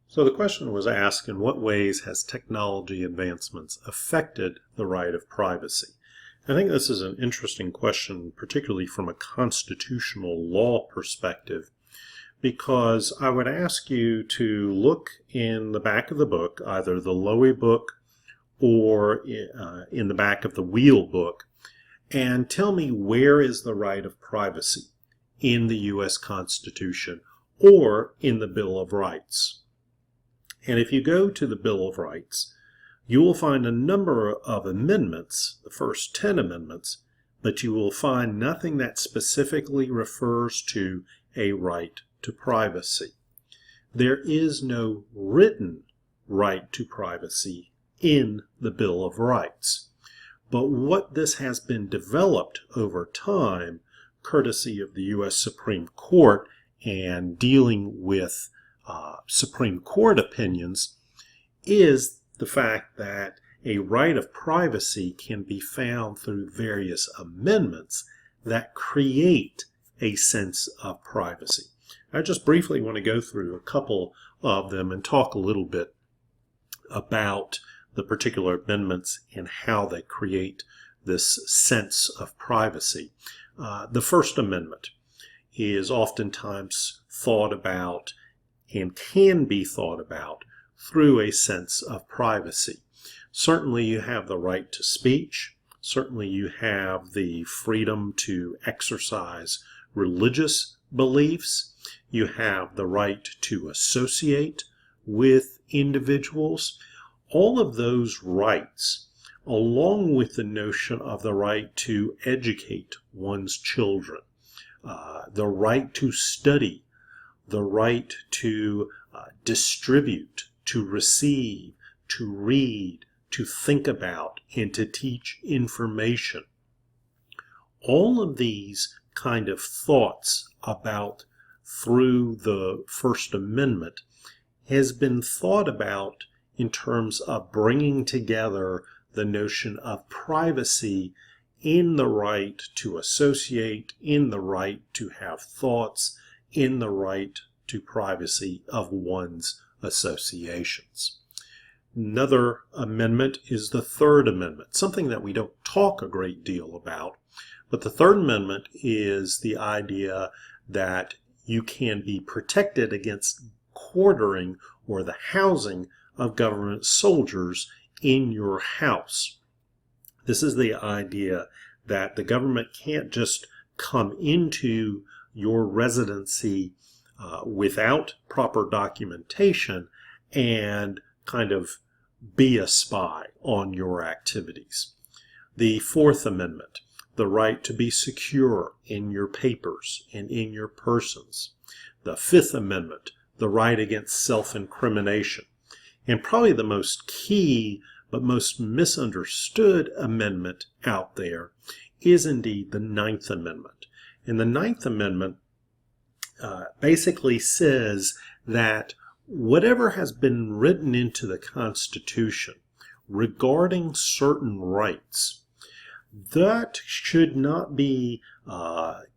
So the question was asked, in what ways has technology advancements affected the right of privacy? I think this is an interesting question, particularly from a constitutional law perspective, because I would ask you to look in the back of the book, either the Lowy book or in the back of the Wheel book, and tell me where is the right of privacy in the U.S. Constitution or in the Bill of Rights. And if you go to the Bill of Rights, you will find a number of amendments, the first 10 amendments, but you will find nothing that specifically refers to a right to privacy. There is no written right to privacy in the Bill of Rights. But what this has been developed over time, courtesy of the U.S. Supreme Court and dealing with Supreme Court opinions, is the fact that a right of privacy can be found through various amendments that create a sense of privacy. I just briefly want to go through a couple of them and talk a little bit about the particular amendments and how they create this sense of privacy. The First Amendment is oftentimes thought about and can be thought about through a sense of privacy. Certainly you have the right to speech. Certainly you have the freedom to exercise religious beliefs. You have the right to associate with individuals. All of those rights, along with the notion of the right to educate one's children, the right to study, the right to distribute, to receive, to read, to think about, and to teach information. All of these kind of thoughts about through the First Amendment has been thought about in terms of bringing together the notion of privacy in the right to associate, in the right to have thoughts, in the right to privacy of one's associations. Another amendment is the Third Amendment, something that we don't talk a great deal about, but the Third Amendment is the idea that you can be protected against quartering or the housing of government soldiers in your house. This is the idea that the government can't just come into your residency without proper documentation and kind of be a spy on your activities. The Fourth Amendment, the right to be secure in your papers and in your persons. The Fifth Amendment, the right against self-incrimination. And probably the most key but most misunderstood amendment out there is indeed the Ninth Amendment. And the Ninth Amendment basically says that whatever has been written into the Constitution regarding certain rights, that should not be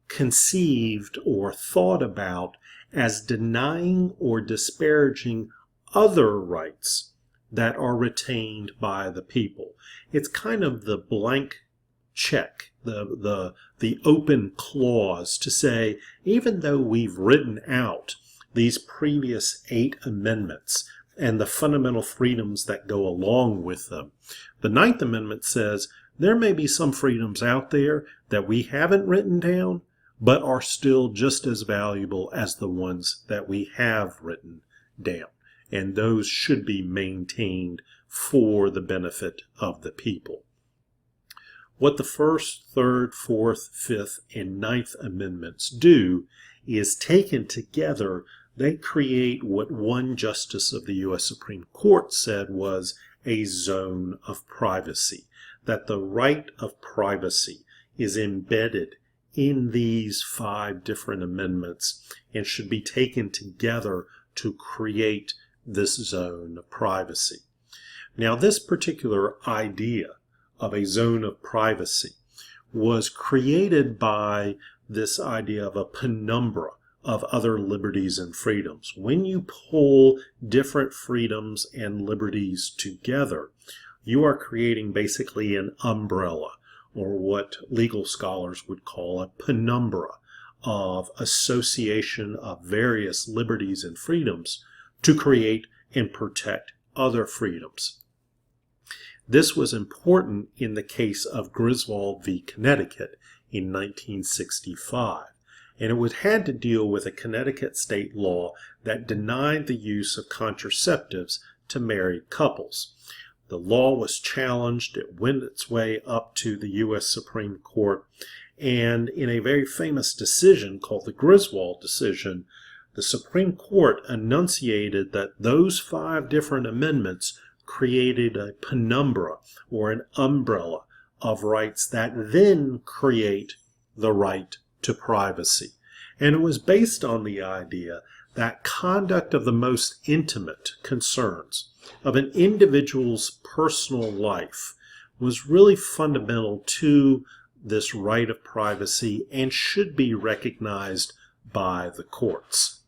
conceived or thought about as denying or disparaging other rights that are retained by the people. It's kind of the blank check, the open clause to say, even though we've written out these previous 8 amendments and the fundamental freedoms that go along with them, the Ninth Amendment says there may be some freedoms out there that we haven't written down, but are still just as valuable as the ones that we have written down. And those should be maintained for the benefit of the people. What the First, Third, Fourth, Fifth, and Ninth Amendments do is, taken together, they create what one justice of the U.S. Supreme Court said was a zone of privacy, that the right of privacy is embedded in these 5 different amendments and should be taken together to create this zone of privacy. Now, this particular idea of a zone of privacy was created by this idea of a penumbra of other liberties and freedoms. When you pull different freedoms and liberties together, you are creating basically an umbrella, or what legal scholars would call a penumbra, of association of various liberties and freedoms to create and protect other freedoms. This was important in the case of Griswold v. Connecticut in 1965, and it had to deal with a Connecticut state law that denied the use of contraceptives to married couples. The law was challenged. It went its way up to the U.S. Supreme Court, and in a very famous decision called the Griswold Decision, the Supreme Court enunciated that those 5 different amendments created a penumbra, or an umbrella, of rights that then create the right to privacy. And it was based on the idea that conduct of the most intimate concerns of an individual's personal life was really fundamental to this right of privacy and should be recognized by the courts.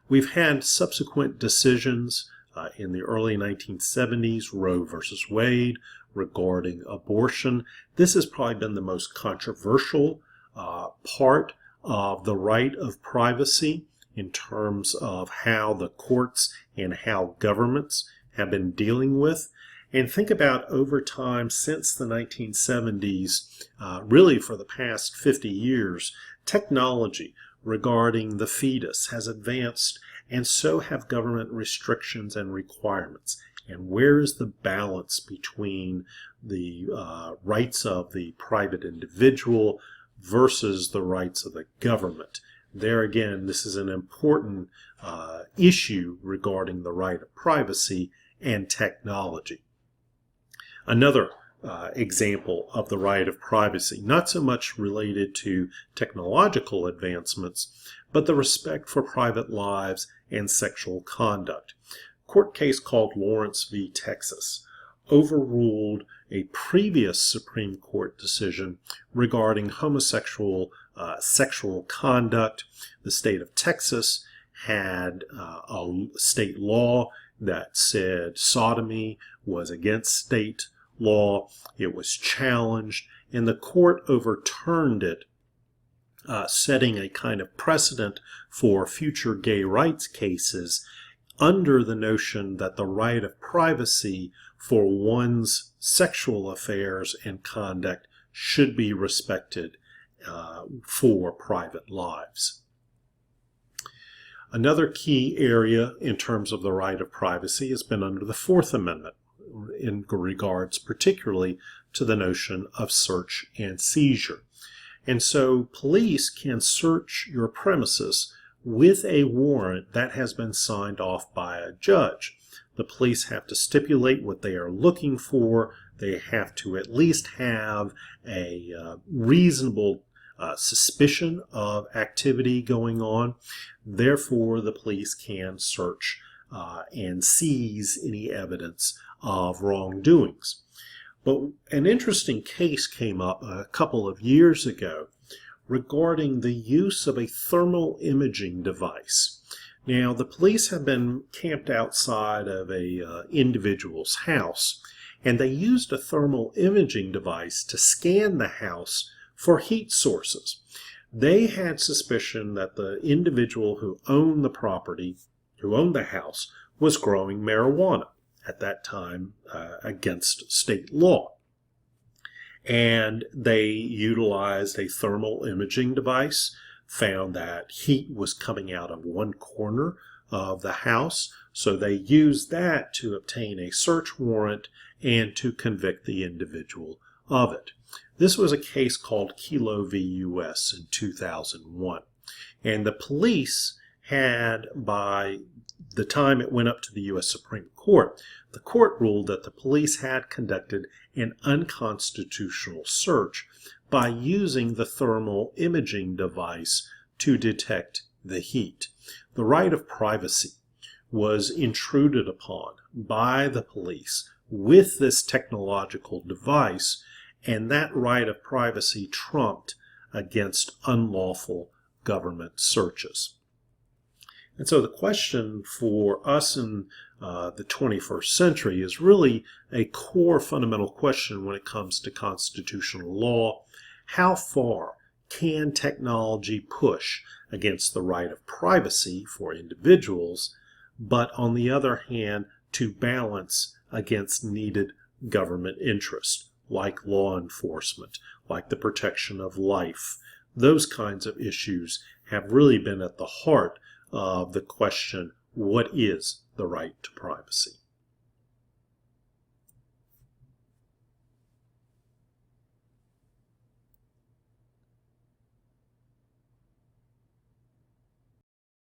We've had subsequent decisions in the early 1970s, Roe versus Wade, regarding abortion. This has probably been the most controversial part of the right of privacy in terms of how the courts and how governments have been dealing with. And think about over time since the 1970s, really for the past 50 years, technology regarding the fetus has advanced, and so have government restrictions and requirements. And where is the balance between the rights of the private individual versus the rights of the government? There again, this is an important issue regarding the right of privacy and technology. Another example of the right of privacy, not so much related to technological advancements, but the respect for private lives and sexual conduct. A court case called Lawrence v. Texas overruled a previous Supreme Court decision regarding homosexual sexual conduct. The state of Texas had a state law that said sodomy was against state law. It was challenged, and the court overturned it, setting a kind of precedent for future gay rights cases under the notion that the right of privacy for one's sexual affairs and conduct should be respected for private lives. Another key area in terms of the right of privacy has been under the Fourth Amendment in regards particularly to the notion of search and seizure. And so police can search your premises with a warrant that has been signed off by a judge. The police have to stipulate what they are looking for. They have to at least have a reasonable suspicion of activity going on. Therefore, the police can search and seize any evidence of wrongdoings. But an interesting case came up a couple of years ago regarding the use of a thermal imaging device. Now, the police have been camped outside of a individual's house, and they used a thermal imaging device to scan the house for heat sources. They had suspicion that the individual who owned the property, who owned the house, was growing marijuana at that time against state law. And they utilized a thermal imaging device, found that heat was coming out of one corner of the house, so they used that to obtain a search warrant and to convict the individual of it. This was a case called Kelo v. U.S. in 2001. And the police had, by the time it went up to the U.S. Supreme Court, the court ruled that the police had conducted an unconstitutional search by using the thermal imaging device to detect the heat. The right of privacy was intruded upon by the police with this technological device, and that right of privacy trumped against unlawful government searches. And so the question for us in the 21st century is really a core fundamental question when it comes to constitutional law. How far can technology push against the right of privacy for individuals, but on the other hand, to balance against needed government interest, like law enforcement, like the protection of life? Those kinds of issues have really been at the heart of the question, what is the right to privacy?